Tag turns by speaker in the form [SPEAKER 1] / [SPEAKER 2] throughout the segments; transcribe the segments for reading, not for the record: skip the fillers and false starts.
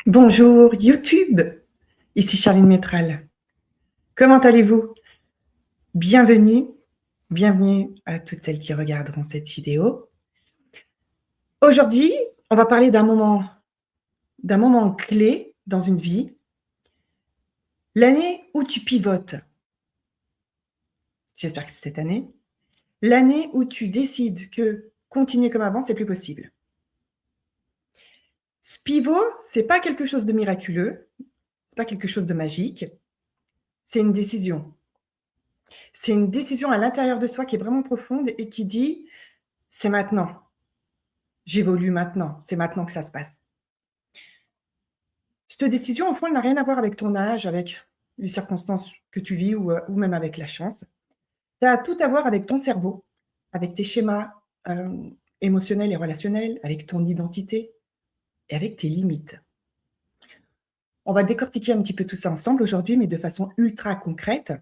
[SPEAKER 1] Bonjour YouTube, ici Charline Métral. Comment allez-vous? Bienvenue, bienvenue à toutes celles qui regarderont cette vidéo. Aujourd'hui, on va parler d'un moment clé dans une vie, l'année où tu pivotes. J'espère que c'est cette année. L'année où tu décides que continuer comme avant, c'est plus possible. Ce pivot, c'est pas quelque chose de miraculeux, c'est pas quelque chose de magique, c'est une décision. C'est une décision à l'intérieur de soi qui est vraiment profonde et qui dit: «C'est maintenant, j'évolue maintenant, c'est maintenant que ça se passe». Cette décision, au fond, elle n'a rien à voir avec ton âge, avec les circonstances que tu vis ou même avec la chance. Ça a tout à voir avec ton cerveau, avec tes schémas, émotionnels et relationnels, avec ton identité et avec tes limites. On va décortiquer un petit peu tout ça ensemble aujourd'hui, mais de façon ultra concrète.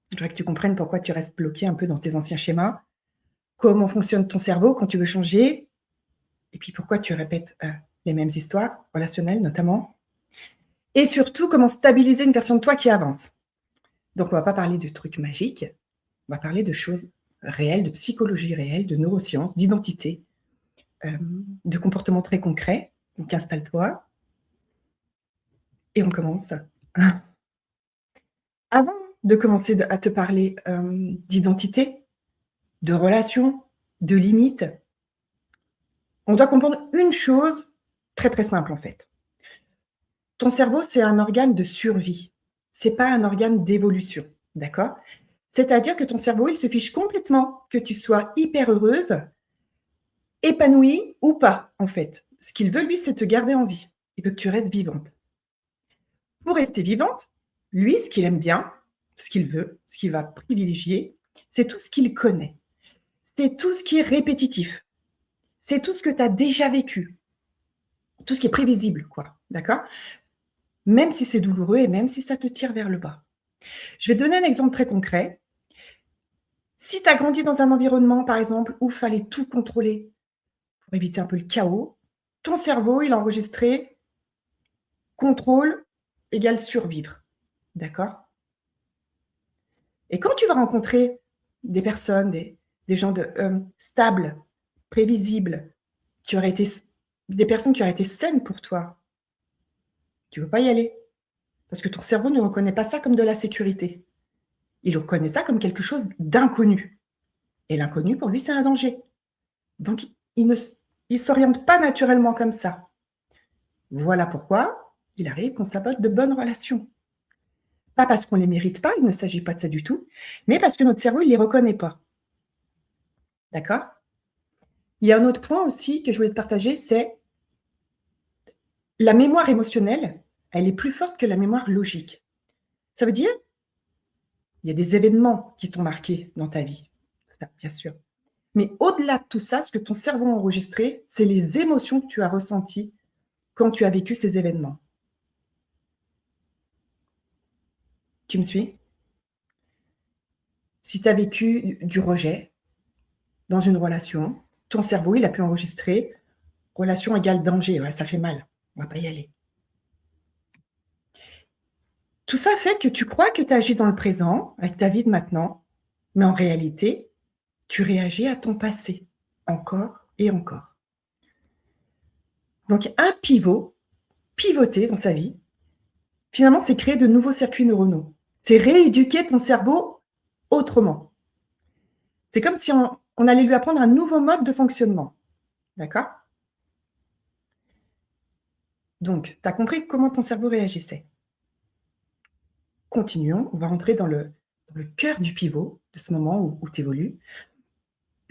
[SPEAKER 1] Je voudrais que tu comprennes pourquoi tu restes bloqué un peu dans tes anciens schémas, comment fonctionne ton cerveau quand tu veux changer et puis pourquoi tu répètes, les mêmes histoires, relationnelles notamment et surtout comment stabiliser une version de toi qui avance. Donc on va pas parler de trucs magiques, on va parler de choses réelles, de psychologie réelle, de neurosciences, d'identité, de comportements très concrets. Donc installe-toi et on commence. Avant de commencer à te parler, d'identité, de relations, de limites, on doit comprendre une chose très, très simple en fait. Ton cerveau, c'est un organe de survie, c'est pas un organe d'évolution, d'accord? C'est-à-dire que ton cerveau, il se fiche complètement que tu sois hyper heureuse, épanouie ou pas, en fait. Ce qu'il veut, lui, c'est te garder en vie. Il veut que tu restes vivante. Pour rester vivante, lui, ce qu'il aime bien, ce qu'il veut, ce qu'il va privilégier, c'est tout ce qu'il connaît. C'est tout ce qui est répétitif. C'est tout ce que tu as déjà vécu. Tout ce qui est prévisible, quoi. D'accord? Même si c'est douloureux et même si ça te tire vers le bas. Je vais donner un exemple très concret. Si tu as grandi dans un environnement, par exemple, où il fallait tout contrôler pour éviter un peu le chaos, ton cerveau, il a enregistré contrôle égale survivre. D'accord? Et quand tu vas rencontrer des personnes, des gens stables, prévisibles, qui auraient été, des personnes qui auraient été saines pour toi, tu ne veux pas y aller. Parce que ton cerveau ne reconnaît pas ça comme de la sécurité. Il reconnaît ça comme quelque chose d'inconnu. Et l'inconnu, pour lui, c'est un danger. Donc, il ne s'oriente pas naturellement comme ça. Voilà pourquoi il arrive qu'on sabote de bonnes relations. Pas parce qu'on ne les mérite pas, il ne s'agit pas de ça du tout, mais parce que notre cerveau, il ne les reconnaît pas. D'accord? Il y a un autre point aussi que je voulais te partager, c'est la mémoire émotionnelle, elle est plus forte que la mémoire logique. Ça veut dire, il y a des événements qui t'ont marqué dans ta vie, ça, bien sûr. Mais au-delà de tout ça, ce que ton cerveau a enregistré, c'est les émotions que tu as ressenties quand tu as vécu ces événements. Tu me suis? Si tu as vécu du rejet dans une relation, ton cerveau, il a pu enregistrer relation égale danger. Ouais, ça fait mal, on va pas y aller. Tout ça fait que tu crois que tu agis dans le présent, avec ta vie de maintenant, mais en réalité, tu réagis à ton passé, encore et encore. Donc un pivot, pivoter dans sa vie, finalement, c'est créer de nouveaux circuits neuronaux. C'est rééduquer ton cerveau autrement. C'est comme si on allait lui apprendre un nouveau mode de fonctionnement. D'accord? Donc, tu as compris comment ton cerveau réagissait. Continuons, on va rentrer dans le cœur du pivot, de ce moment où tu évolues.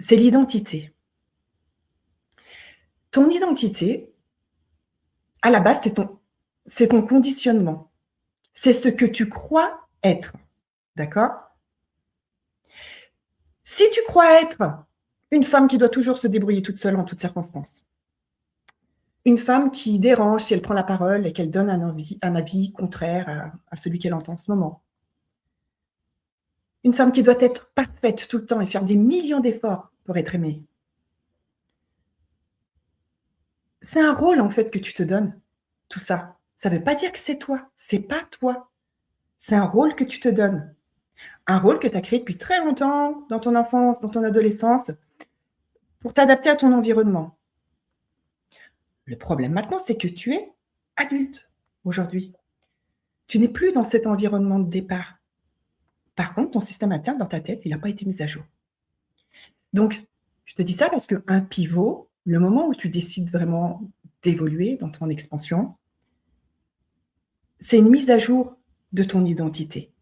[SPEAKER 1] C'est l'identité. Ton identité, à la base, c'est ton conditionnement. C'est ce que tu crois être. D'accord? Si tu crois être une femme qui doit toujours se débrouiller toute seule en toutes circonstances, une femme qui dérange si elle prend la parole et qu'elle donne un avis contraire à celui qu'elle entend en ce moment, une femme qui doit être parfaite tout le temps et faire des millions d'efforts pour être aimée. C'est un rôle, en fait, que tu te donnes. tout ça. Ça ne veut pas dire que c'est toi, c'est pas toi. C'est un rôle que tu te donnes. Un rôle que tu as créé depuis très longtemps, dans ton enfance, dans ton adolescence, pour t'adapter à ton environnement. Le problème maintenant, c'est que tu es adulte aujourd'hui. Tu n'es plus dans cet environnement de départ. Par contre, ton système interne dans ta tête, il n'a pas été mis à jour. Donc, je te dis ça parce qu'un pivot, le moment où tu décides vraiment d'évoluer dans ton expansion, c'est une mise à jour de ton identité.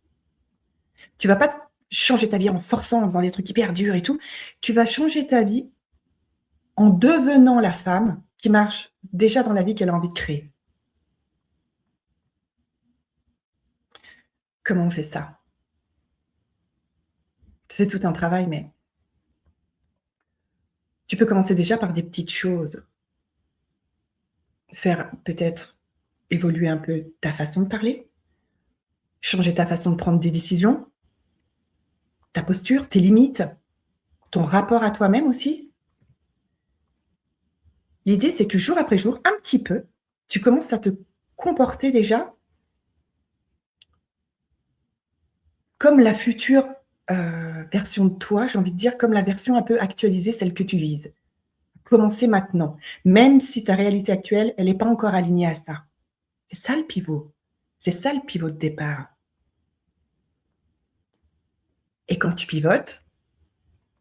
[SPEAKER 1] Tu vas pas changer ta vie en forçant, en faisant des trucs hyper durs et tout. Tu vas changer ta vie en devenant la femme qui marche déjà dans la vie qu'elle a envie de créer. Comment on fait ça? C'est tout un travail, mais tu peux commencer déjà par des petites choses. Faire peut-être évoluer un peu ta façon de parler, changer ta façon de prendre des décisions, ta posture, tes limites, ton rapport à toi-même aussi. L'idée, c'est que jour après jour, un petit peu, tu commences à te comporter déjà comme la future, version de toi, j'ai envie de dire, comme la version un peu actualisée, celle que tu vises. Commencer maintenant, même si ta réalité actuelle, elle n'est pas encore alignée à ça. C'est ça le pivot. C'est ça le pivot de départ. Et quand tu pivotes,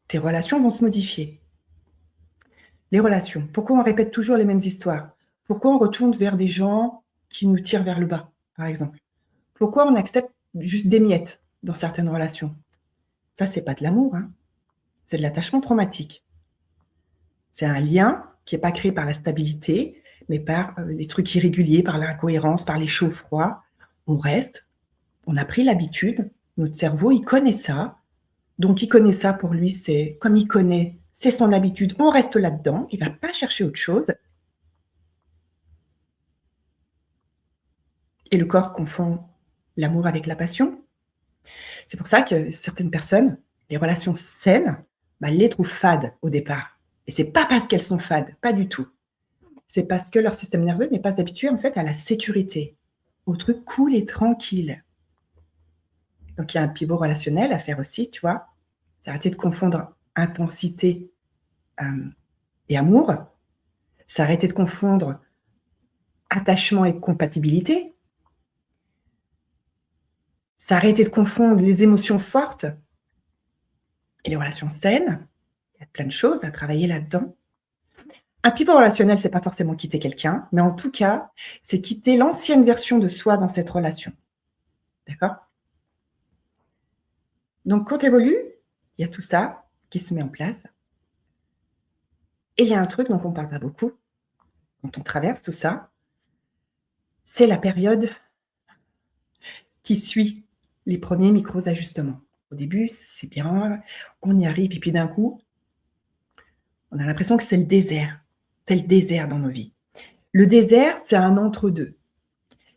[SPEAKER 1] tes relations vont se modifier. Les relations. Pourquoi on répète toujours les mêmes histoires? Pourquoi on retourne vers des gens qui nous tirent vers le bas, par exemple? Pourquoi on accepte juste des miettes dans certaines relations? Ça, c'est pas de l'amour, hein. C'est de l'attachement traumatique. C'est un lien qui n'est pas créé par la stabilité, mais par les trucs irréguliers, par l'incohérence, par les chauds-froids. On reste, on a pris l'habitude, notre cerveau, il connaît ça. Donc, il connaît ça, pour lui, c'est comme il connaît, c'est son habitude, on reste là-dedans, il ne va pas chercher autre chose. Et le corps confond l'amour avec la passion. C'est pour ça que certaines personnes, les relations saines, elles les trouvent fades au départ. Et c'est pas parce qu'elles sont fades, pas du tout. C'est parce que leur système nerveux n'est pas habitué en fait à la sécurité, au truc cool et tranquille. Donc il y a un pivot relationnel à faire aussi, tu vois. C'est arrêter de confondre intensité et amour. C'est arrêter de confondre attachement et compatibilité. C'est arrêter de confondre les émotions fortes et les relations saines. Il y a plein de choses à travailler là-dedans. Un pivot relationnel, c'est pas forcément quitter quelqu'un, mais en tout cas, c'est quitter l'ancienne version de soi dans cette relation. D'accord? Donc, quand tu évolues, il y a tout ça qui se met en place. Et il y a un truc dont on ne parle pas beaucoup, quand on traverse tout ça, c'est la période qui suit les premiers micros-ajustements. Au début, c'est bien, on y arrive, et puis d'un coup, on a l'impression que c'est le désert. C'est le désert dans nos vies. Le désert, c'est un entre-deux.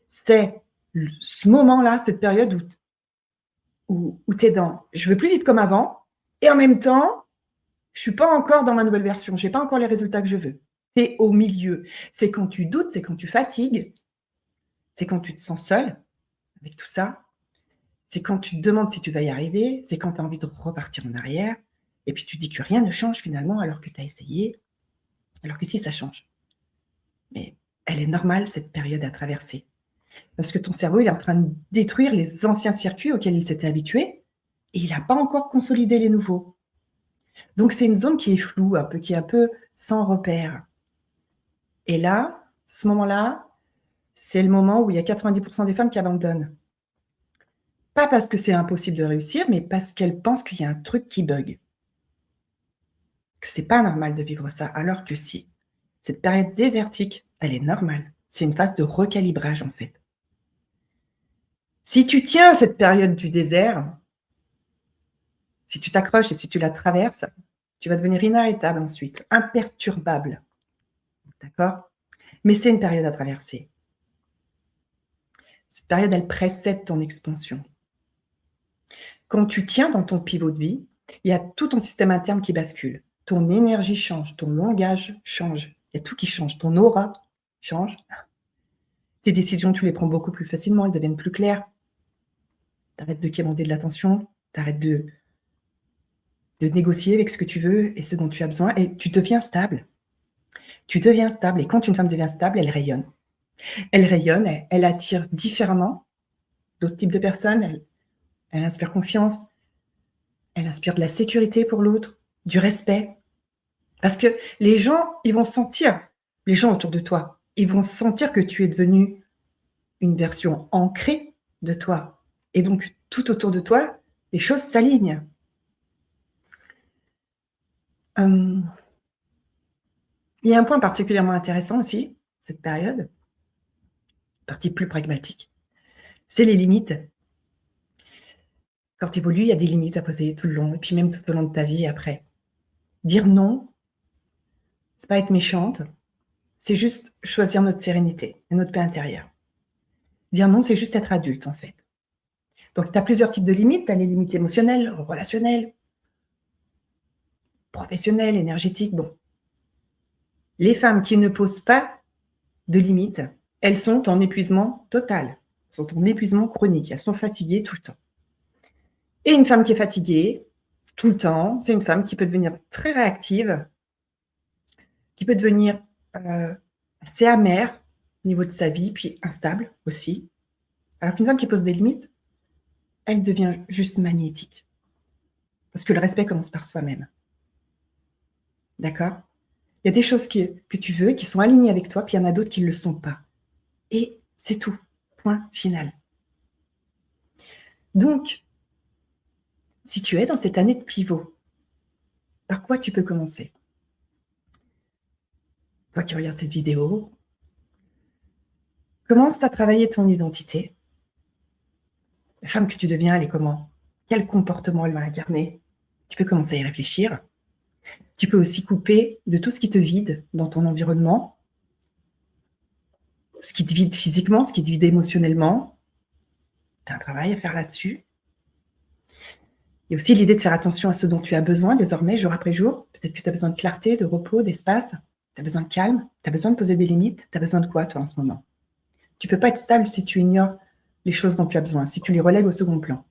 [SPEAKER 1] C'est ce moment-là, cette période où tu es dans « je veux plus vite comme avant » et en même temps, je suis pas encore dans ma nouvelle version, j'ai pas encore les résultats que je veux. Tu es au milieu. C'est quand tu doutes, c'est quand tu fatigues, c'est quand tu te sens seul avec tout ça, c'est quand tu te demandes si tu vas y arriver, c'est quand tu as envie de repartir en arrière et puis tu dis que rien ne change finalement alors que tu as essayé, alors que si, ça change. Mais elle est normale cette période à traverser parce que ton cerveau, il est en train de détruire les anciens circuits auxquels il s'était habitué et il n'a pas encore consolidé les nouveaux. Donc c'est une zone qui est floue, qui est un peu sans repère. Et là, ce moment-là, c'est le moment où il y a 90% des femmes qui abandonnent. Pas parce que c'est impossible de réussir, mais parce qu'elles pensent qu'il y a un truc qui bug. Que c'est pas normal de vivre ça, alors que si. Cette période désertique, elle est normale. C'est une phase de recalibrage en fait. Si tu tiens cette période du désert, si tu t'accroches et si tu la traverses, tu vas devenir inarrêtable ensuite, imperturbable. D'accord? Mais c'est une période à traverser. Cette période, elle précède ton expansion. Quand tu tiens dans ton pivot de vie, il y a tout ton système interne qui bascule. Ton énergie change, ton langage change, il y a tout qui change, ton aura change. Tes décisions, tu les prends beaucoup plus facilement, elles deviennent plus claires. Tu arrêtes de quémander de l'attention, tu arrêtes de négocier avec ce que tu veux et ce dont tu as besoin et tu deviens stable. Tu deviens stable et quand une femme devient stable, elle rayonne. Elle rayonne, elle attire différemment d'autres types de personnes, elle inspire confiance, elle inspire de la sécurité pour l'autre, du respect. Parce que les gens, ils vont sentir, les gens autour de toi, ils vont sentir que tu es devenu une version ancrée de toi. Et donc, tout autour de toi, les choses s'alignent. Il y a un point particulièrement intéressant aussi, cette période, partie plus pragmatique, c'est les limites. Quand tu évolues, il y a des limites à poser tout le long, et puis même tout au long de ta vie après. Dire non, c'est pas être méchante, c'est juste choisir notre sérénité et notre paix intérieure. Dire non, c'est juste être adulte, en fait. Donc, tu as plusieurs types de limites. Tu as les limites émotionnelles, relationnelles, professionnelles, énergétiques. Bon. Les femmes qui ne posent pas de limites, elles sont en épuisement total. Elles sont en épuisement chronique. Elles sont fatiguées tout le temps. Et une femme qui est fatiguée tout le temps, c'est une femme qui peut devenir très réactive, qui peut devenir assez amère au niveau de sa vie, puis instable aussi. Alors qu'une femme qui pose des limites, elle devient juste magnétique. Parce que le respect commence par soi-même. D'accord? Il y a des choses que tu veux, qui sont alignées avec toi, puis il y en a d'autres qui ne le sont pas. Et c'est tout. Point final. Donc, si tu es dans cette année de pivot, par quoi tu peux commencer? Toi qui regardes cette vidéo, commence à travailler ton identité. La femme que tu deviens, elle est comment? Quel comportement elle va incarner? Tu peux commencer à y réfléchir. Tu peux aussi couper de tout ce qui te vide dans ton environnement, ce qui te vide physiquement, ce qui te vide émotionnellement. Tu as un travail à faire là-dessus. Il y a aussi l'idée de faire attention à ce dont tu as besoin désormais, jour après jour. Peut-être que tu as besoin de clarté, de repos, d'espace. Tu as besoin de calme. Tu as besoin de poser des limites. Tu as besoin de quoi, toi, en ce moment? Tu ne peux pas être stable si tu ignores les choses dont tu as besoin, si tu les relègues au second plan.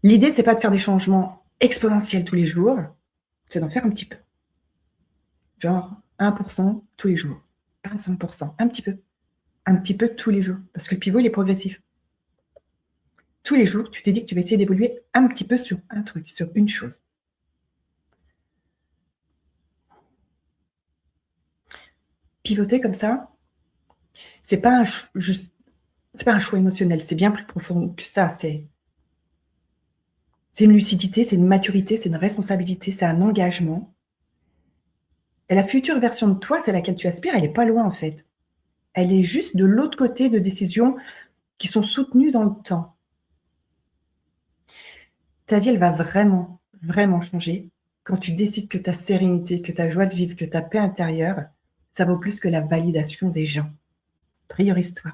[SPEAKER 1] L'idée, c'est pas de faire des changements exponentiels tous les jours, c'est d'en faire un petit peu. Genre 1% tous les jours, pas 100%, un petit peu tous les jours, parce que le pivot, il est progressif. Tous les jours, tu t'es dit que tu vas essayer d'évoluer un petit peu sur un truc, sur une chose. Pivoter comme ça, c'est pas un choix émotionnel, c'est bien plus profond que ça. C'est une lucidité, c'est une maturité, c'est une responsabilité, c'est un engagement. Et la future version de toi, c'est laquelle tu aspires, elle n'est pas loin en fait. Elle est juste de l'autre côté de décisions qui sont soutenues dans le temps. Ta vie, elle va vraiment, vraiment changer quand tu décides que ta sérénité, que ta joie de vivre, que ta paix intérieure, ça vaut plus que la validation des gens. Priorise-toi.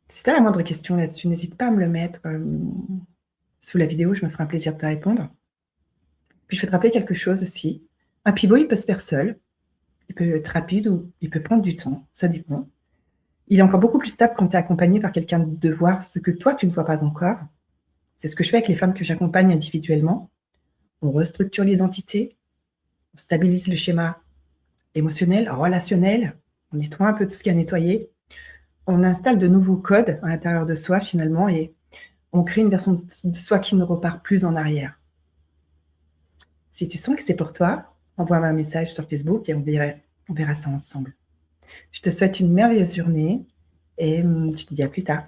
[SPEAKER 1] Si tu as la moindre question là-dessus, n'hésite pas à me le mettre sous la vidéo, je me ferai un plaisir de te répondre. Puis je vais te rappeler quelque chose aussi. Un pivot, il peut se faire seul. Il peut être rapide ou il peut prendre du temps, ça dépend. Il est encore beaucoup plus stable quand tu es accompagné par quelqu'un de voir ce que toi, tu ne vois pas encore. C'est ce que je fais avec les femmes que j'accompagne individuellement. On restructure l'identité, on stabilise le schéma émotionnel, relationnel, on nettoie un peu tout ce qui est à nettoyer, on installe de nouveaux codes à l'intérieur de soi finalement et on crée une version de soi qui ne repart plus en arrière. Si tu sens que c'est pour toi, envoie-moi un message sur Facebook et on verra ça ensemble. Je te souhaite une merveilleuse journée et je te dis à plus tard.